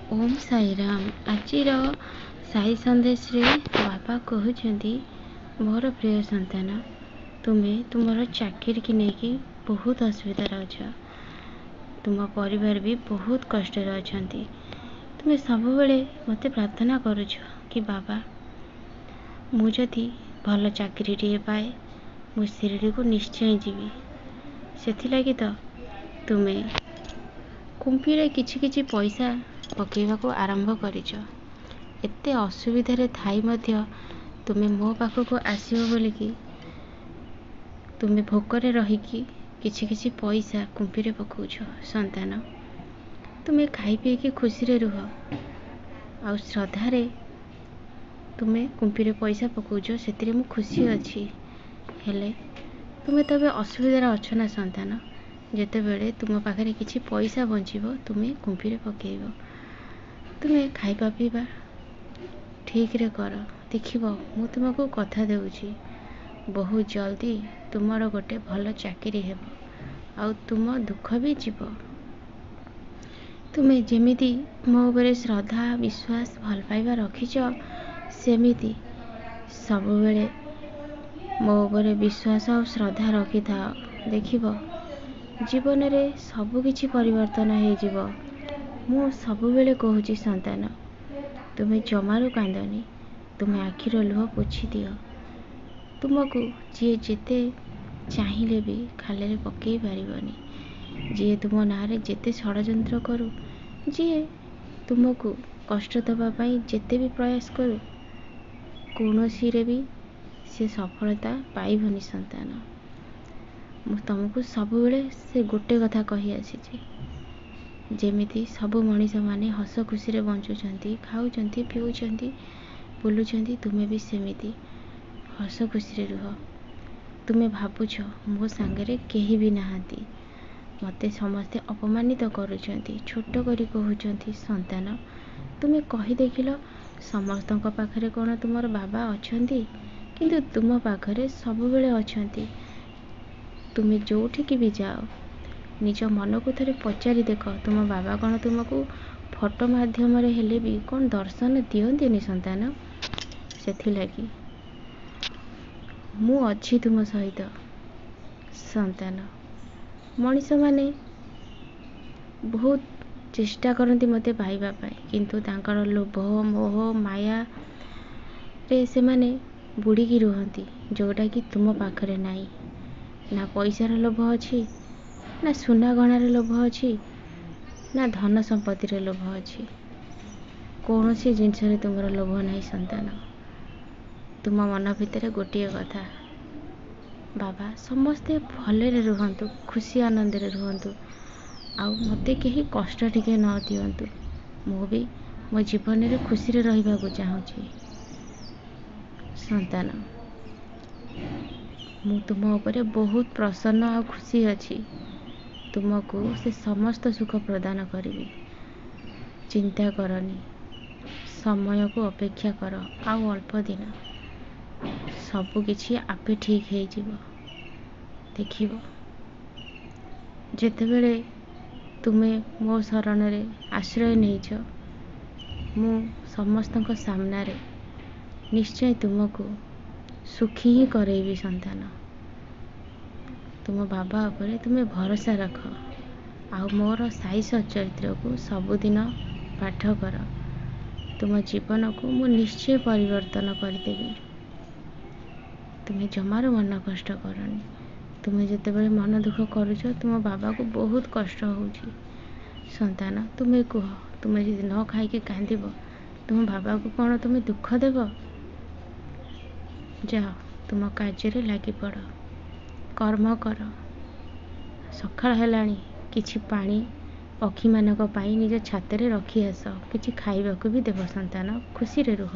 ओम साई राम। आजिर साई संदेश रे बाबा कहते मोर प्रिय संतान तुम्हें तुमर चाकरी की लेकिन बहुत असुविधा अच्छ। तुम परिवार भी बहुत कष्ट अच्छा। तुम्हें सब बेले मत प्रार्थना करुच कि बाबा मुझे भल चाकरी टे पाए मु शिरडी को निश्चय जीवी। से तो तुम्हें कुंपीरे किछि पैसा पकेवाको आरंभ करिच। एते असुविधारे थाई मध्य तुम्हें मो पाखक आसियो बोलिकी तुम्हें भोकरे रहीकि किछि पैसा कुंपीरे पकाउछ। संतान तुम्हें खाई पीकी खुशी रे रुह आ श्रद्धारे तुम्हें कुंपीरे पैसा पकाउछ से मु खुशी अच्छी। हेले तुम्हें तबे असुविधार अच्छ ना संतान। जेते बेले तुम पाखरे किछि पैसा बंचिबो तुम्हें कुंपीरे पकेइबो। तुम्हें खाइबा पीबा ठीक रे कर देखिबो मु तुमको कथा देउछि बहुत जल्दी तुमर गोटे भल चाकरी हेबो आ तुम दुख भी जीवो। तुम्हें जेमिति मो उपरे श्रद्धा विश्वास भल पाइबा रखिच सेमिति सब बेले मो उपरे विश्वास और श्रद्धा रखि था। देखिबो जीवन रे सब किछि परिवर्तन हो जीवो। मु सब बेले कहूची संतान तुम्हें जमारू कांदनी तुम्हें आखिर लुह पोछि दियो। तुमको जी जेते चाहिए भी खाले पकई पारबनी। जी तुम नारे जेते षड्यंत्र करू जी तुमको कष्ट दवापाई जेते भी प्रयास करू कौनसी रे भी से सफलता पाइबनी। संतान मु तुमको सब बेले से गोटे कथा कही आसी जेमिति सबु मनीष माने हस खुशी रे बंचुचंती खाऊचंती पीऊचंती बुलुचंती तुम्हें भी सेमिति हस खुशी रे रुह। तुम्हें भावुछ मो सांगरे केही भी नहांती मते समस्ते अपमानित करुचंती छोट करी कहउचंती। संतान तुम्हें कही देखिल समस्तଙ୍କ पाखरे कोन तुमर बाबा अछंती किंतु तुम पाखरे सब बेले अछंती। तुम्हें जोठी भी जाओ निज मन को थरे पचारि देख तुम बाबा कौन तुमको फोटो माध्यम रे हेले भी कौन दर्शन दियंती संतान। से लगी मु अच्छी तुम सहित संतान। मनीष माने बहुत चेष्टा करती मते पाइबा पाई किंतु तांकर लोभ मोह माया रे से माने बुड़ीकी रुहंती जोटा कि तुम पाखरे नाई ना पैसार लोभ अच्छी ना सुना गहणार लोभ अच्छी ना धन संपत्तिर लोभ अच्छी कौन सी जिनस तुमर लोभ नहीं। संतान तुम मन भितर गोटे कथा बाबा समस्ते भले रुहंतु खुशी आनंद रे रुहंतु आउ मते कहीं कष्ट टिके न दियंतु। मु भी मो जीवन रे खुशी रे रहिबा को चाहूची। संतान मु तुम ऊपर बहुत प्रसन्न और खुशी अच्छी। तुमको से समस्त सुख प्रदान करी चिंता करनी समय को अपेक्षा कर आउ अल्प दिन सबु किछि आपे ठीक हो जीवो। देखिबो जेतेबेले तुम्हें मो शरण रे आश्रय नहींच मु समस्तक सामना रे निश्चय तुमको सुखी ही करेबी। संतान तुम बाबा उपरे तुम्हें भरोसा रख आउ मोर साई सच्चरित्र को सबुदिन पाठ कर तुम जीवन को मु निश्चय परिवर्तन करदेवी। तुम्हें जमार मन कष्ट करनी। तुम्हें जिते बड़े मन दुख करुच तुम बाबा को बहुत कष्ट होउची। संतान तुम्हें कह तुम्हें यदि न खाई कांदब तुम बाबा को कौन तुम्हें दुख देव। जाओ तुम कार्य लगी पड़ कर्म कर सकाळ हेलाणी किछि पानी पक्षी मानक पाई निज छाତରେ रखी आस किछि खाइबाकू भी देव। संतान खुशी रे रुह।